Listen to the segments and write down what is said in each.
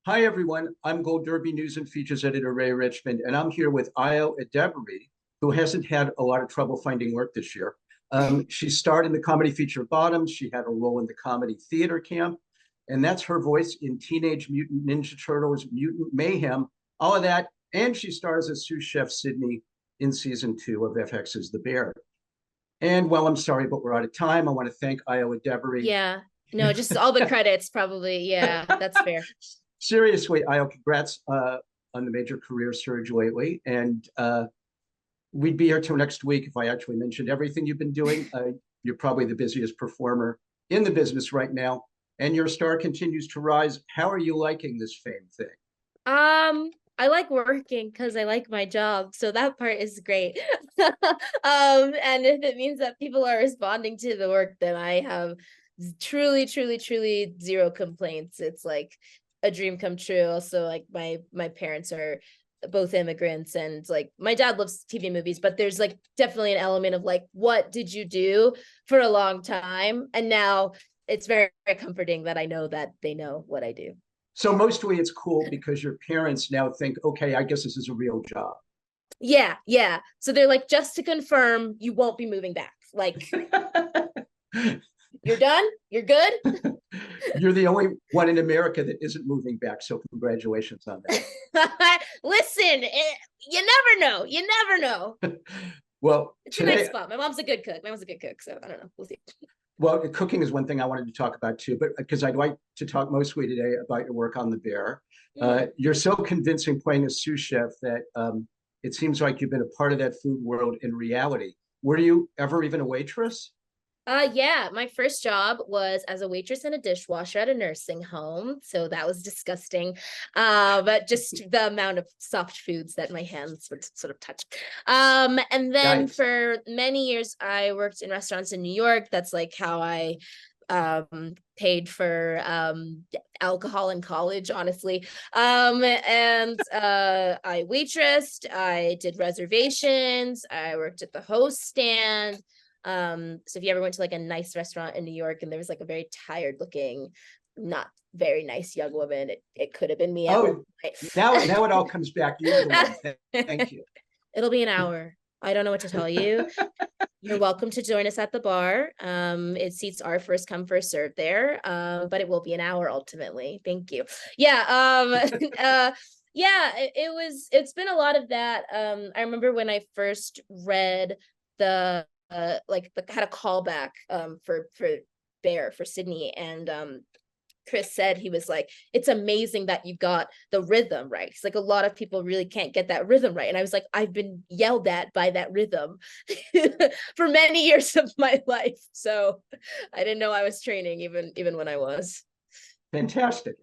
Hi, everyone. I'm Gold Derby News and Features Editor Ray Richmond, and I'm here with Ayo Edebiri, who hasn't had a lot of trouble finding work this year. She starred in the comedy feature Bottoms. She had a role in the comedy theater camp, and that's her voice in Teenage Mutant Ninja Turtles Mutant Mayhem, all of that. And she stars as sous chef Sydney in season 2 of FX's The Bear. And well, I'm sorry, but we're out of time. I want to thank Ayo Edebiri. Yeah, no, just all the credits probably. Yeah, that's fair. Seriously, Ayo, congrats on the major career surge lately. And we'd be here till next week if I actually mentioned everything you've been doing. You're probably the busiest performer in the business right now, and your star continues to rise. How are you liking this fame thing? I like working because I like my job, so that part is great. And if it means that people are responding to the work, then I have truly zero complaints. It's like a dream come true. Also, like my parents are both immigrants, and like my dad loves TV movies, but there's like definitely an element of like, what did you do for a long time? And now it's very, very comforting that I know that they know what I do. So mostly it's cool because your parents now think, okay, I guess this is a real job. Yeah. So they're like, just to confirm, you won't be moving back. Like, you're done? You're good? You're the only one in America that isn't moving back. So congratulations on that. Listen, you never know. You never know. Well, It's today, a nice spot. My mom's a good cook. So I don't know. We'll see. well, cooking is one thing I wanted to talk about too, but because I'd like to talk mostly today about your work on The Bear. You're so convincing playing a sous chef that it seems like you've been a part of that food world in reality. Were you ever even a waitress? Yeah, my first job was as a waitress and a dishwasher at a nursing home. So that was disgusting. But just the amount of soft foods that my hands would sort of touch. And then Nice. for many years, I worked in restaurants in New York. That's like how I paid for alcohol in college, honestly. And I waitressed, I did reservations, I worked at the host stand. So if you ever went to like a nice restaurant in New York and there was like a very tired looking, not very nice young woman, it could have been me at one Oh, point. now it all comes back. You were the one. Thank you. It'll be an hour. I don't know what to tell you. You're welcome to join us at the bar. It seats are first come, first serve there. But it will be an hour ultimately. Thank you. Yeah. Yeah, it's been a lot of that. I remember when I first read the like the had a callback for Bear for Sydney, and Chris said, he was like, it's amazing that you got the rhythm right. It's like a lot of people really can't get that rhythm right. And I was like, I've been yelled at by that rhythm for many years of my life. So I didn't know I was training even when I was. Fantastic.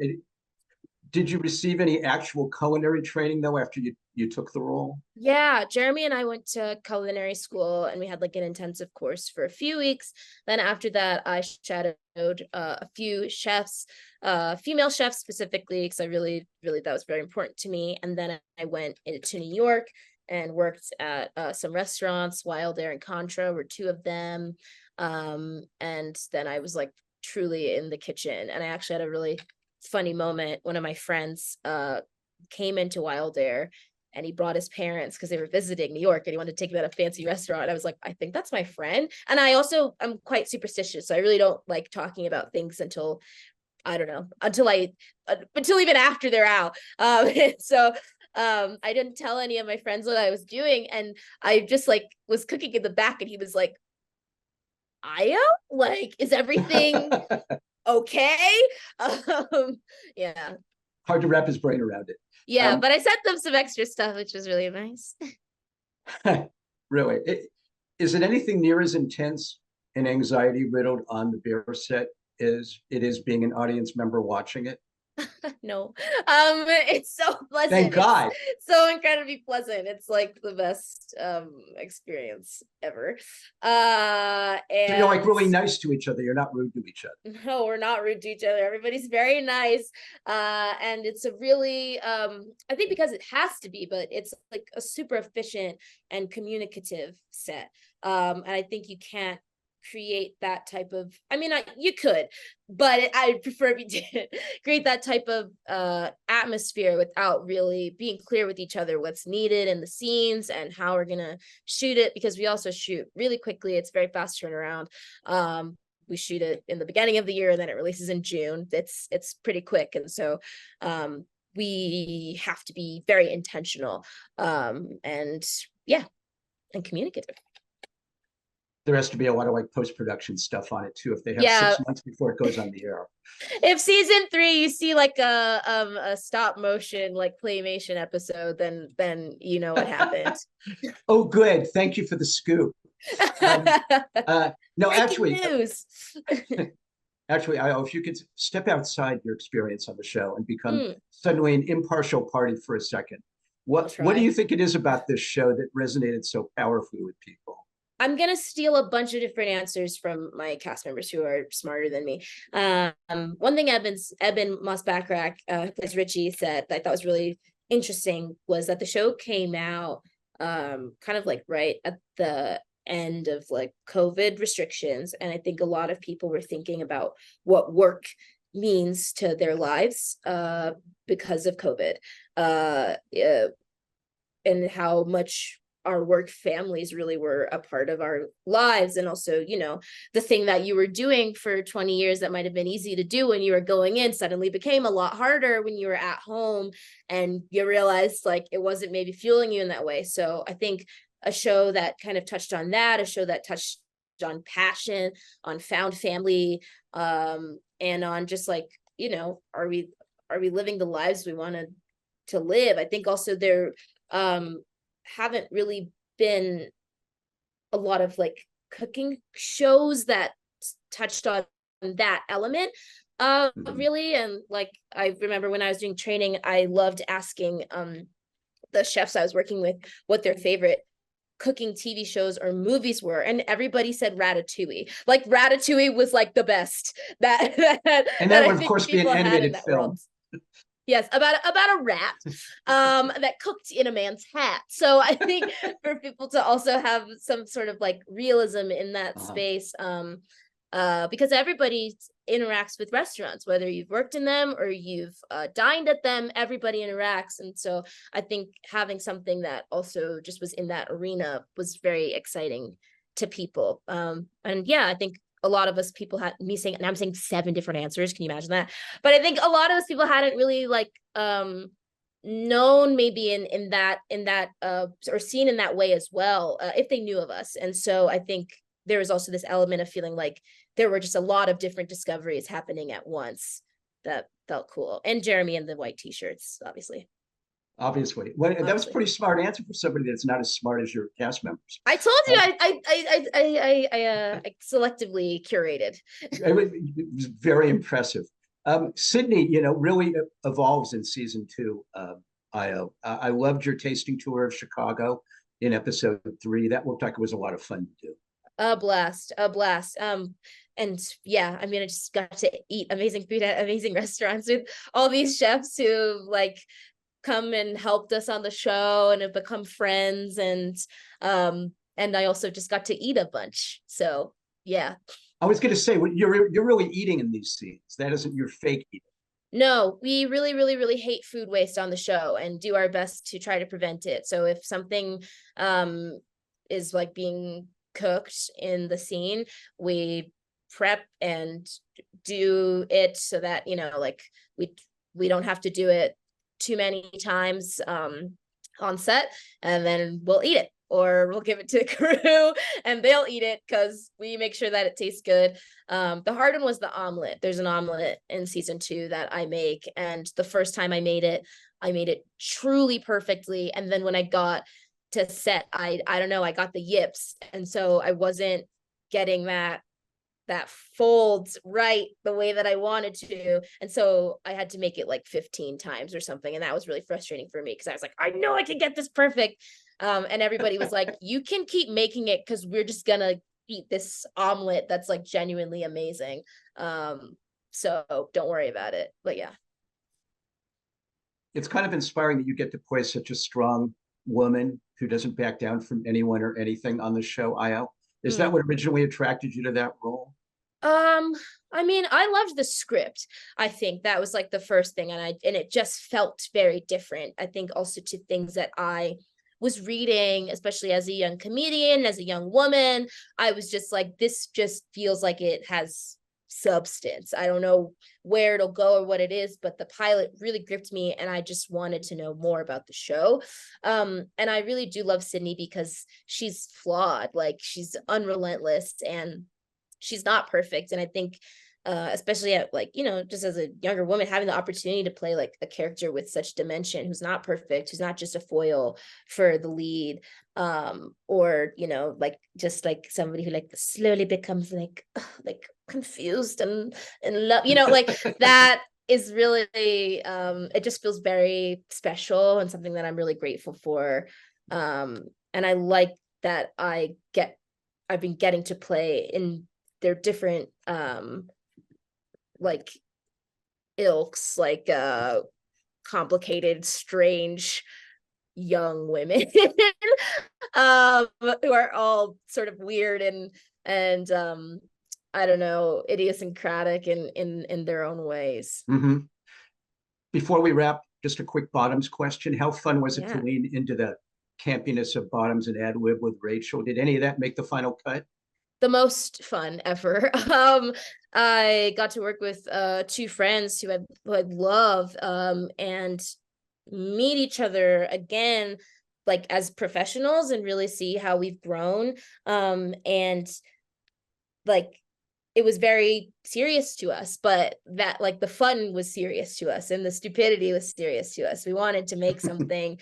Did you receive any actual culinary training though after you took the role? Yeah, Jeremy and I went to culinary school and we had like an intensive course for a few weeks. Then after that, I shadowed a few chefs, female chefs specifically, because I really, really, that was very important to me. And then I went into New York and worked at some restaurants. Wild Air and Contra were two of them. And then I was like truly in the kitchen. And I actually had a really funny moment. One of my friends came into Wild Air and he brought his parents because they were visiting New York and he wanted to take them to a fancy restaurant. I was like, I think that's my friend. And I also am quite superstitious. So I really don't like talking about things until, I don't know, until even after they're out. So I didn't tell any of my friends what I was doing. And I just like was cooking in the back and he was like, Ayo, like, is everything okay? Yeah. Hard to wrap his brain around it. Yeah, but I sent them some extra stuff, which was really nice. Really, is it anything near as intense and anxiety riddled on the Bear set as it is being an audience member watching it? No, it's so pleasant. Thank God. It's so incredibly pleasant. It's like the best experience ever. So you're like really nice to each other. You're not rude to each other. No, we're not rude to each other. Everybody's very nice. And it's a really I think because it has to be, but it's like a super efficient and communicative set. And I think you can't create that type of, I mean, you could, but I prefer if you didn't create that type of atmosphere without really being clear with each other what's needed in the scenes and how we're gonna shoot it, because we also shoot really quickly. It's very fast turnaround. We shoot it in the beginning of the year and then it releases in June. It's pretty quick, and so we have to be very intentional, and yeah, and communicative. There has to be a lot of like post-production stuff on it too, if they have Yeah. 6 months before it goes on the air. If season 3 you see like a stop motion like claymation episode, then you know what happened. Oh, good. Thank you for the scoop. No, Breaking news. actually, if you could step outside your experience on the show and become Mm, suddenly an impartial party for a second, what do you think it is about this show that resonated so powerfully with people? I'm gonna steal a bunch of different answers from my cast members who are smarter than me. One thing Eben Moss-Backrack, who plays Richie, said that I thought was really interesting was that the show came out kind of like right at the end of like COVID restrictions, and I think a lot of people were thinking about what work means to their lives because of COVID, and how much our work families really were a part of our lives. And also, you know, the thing that you were doing for 20 years that might have been easy to do when you were going in suddenly became a lot harder when you were at home, and you realized like it wasn't maybe fueling you in that way. So I think a show that kind of touched on that, a show that touched on passion, on found family, and on just like, you know, are we living the lives we wanted to live? I think also there haven't really been a lot of like cooking shows that touched on that element really. And like I remember when I was doing training, I loved asking the chefs I was working with what their favorite cooking TV shows or movies were, and everybody said Ratatouille. Like Ratatouille was like the best that And that would I of think course be an people had in animated that film. world. Yes, about a rat that cooked in a man's hat. So I think for people to also have some sort of like realism in that space, because everybody interacts with restaurants, whether you've worked in them or you've dined at them, everybody interacts. And so I think having something that also just was in that arena was very exciting to people. And yeah, I think a lot of us people had me saying, and I'm saying 7 different answers. Can you imagine that? But I think a lot of us people hadn't really like known maybe in that or seen in that way as well, if they knew of us. And so I think there was also this element of feeling like there were just a lot of different discoveries happening at once that felt cool. And Jeremy in the white t-shirts, obviously. Well, that was a pretty smart answer for somebody that's not as smart as your cast members. I told you I selectively curated. It was very impressive. Sydney, you know, really evolves in season 2. Io, I loved your tasting tour of Chicago in episode 3. That looked like it was a lot of fun to do. A blast, a blast. And yeah, I mean, I just got to eat amazing food at amazing restaurants with all these chefs who like come and helped us on the show and have become friends. And I also just got to eat a bunch. So yeah. I was going to say, you're really eating in these scenes. That isn't your fake eating. No, we really, really, really hate food waste on the show and do our best to try to prevent it. So if something is like being cooked in the scene, we prep and do it so that, you know, like we don't have to do it too many times on set, and then we'll eat it or we'll give it to the crew and they'll eat it because we make sure that it tastes good. The hard one was the omelet. There's an omelet in season 2 that I make, and the first time I made it truly perfectly, and then when I got to set, I don't know, I got the yips, and so I wasn't getting that folds right the way that I wanted to, and so I had to make it like 15 times or something, and that was really frustrating for me because I was like, I know I can get this perfect, and everybody was like, you can keep making it because we're just gonna eat this omelet that's like genuinely amazing, so don't worry about it. But yeah, It's kind of inspiring that you get to play such a strong woman who doesn't back down from anyone or anything on the show, Io. Is that what originally attracted you to that role? I mean, I loved the script. I think that was like the first thing, and it just felt very different. I think also to things that I was reading, especially as a young comedian, as a young woman, I was just like, this just feels like it has substance. I don't know where it'll go or what it is, but the pilot really gripped me, and I just wanted to know more about the show. And I really do love Sydney because she's flawed, like she's unrelentless and she's not perfect. And I think especially at like, you know, just as a younger woman, having the opportunity to play like a character with such dimension, who's not perfect, who's not just a foil for the lead, or, you know, like just like somebody who like slowly becomes like confused and in love, you know, like that is really it just feels very special and something that I'm really grateful for. And I like that I've been getting to play in their different like ilks, like complicated, strange young women who are all sort of weird and I don't know, idiosyncratic in their own ways. Mm-hmm. Before we wrap, just a quick Bottoms question. How fun was it to Yeah. lean into the campiness of Bottoms and ad lib with Rachel? Did any of that make the final cut? The most fun ever. I got to work with two friends who I love, and meet each other again, like as professionals, and really see how we've grown. And like it was very serious to us, but that like the fun was serious to us and the stupidity was serious to us. We wanted to make something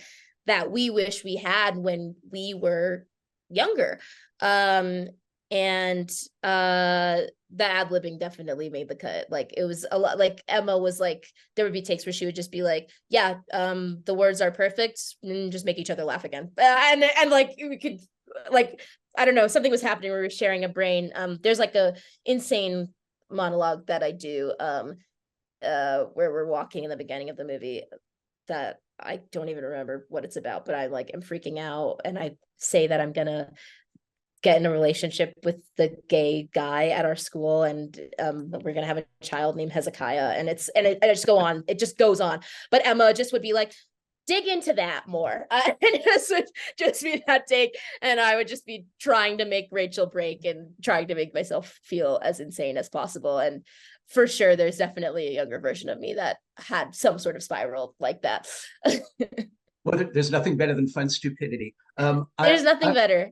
that we wish we had when we were younger. And the ad-libbing definitely made the cut. Like it was a lot, like Emma was like, there would be takes where she would just be like, yeah, the words are perfect and just make each other laugh again. And like we could like, I don't know, something was happening. We were sharing a brain. There's like a insane monologue that I do where we're walking in the beginning of the movie that I don't even remember what it's about, but I like am freaking out and I say that I'm gonna get in a relationship with the gay guy at our school, and we're gonna have a child named Hezekiah, and it just go on, it just goes on. But Emma just would be like, dig into that more. And this would just be that take, and I would just be trying to make Rachel break and trying to make myself feel as insane as possible. And for sure, there's definitely a younger version of me that had some sort of spiral like that. Well, there's nothing better than fun stupidity. There's nothing better.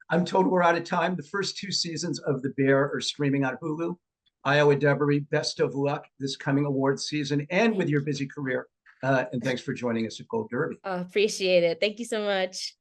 I'm told we're out of time. The first two seasons of The Bear are streaming on Hulu. Ayo Edebiri, best of luck this coming awards season and with your busy career. And thanks for joining us at Gold Derby. Appreciate it. Thank you so much.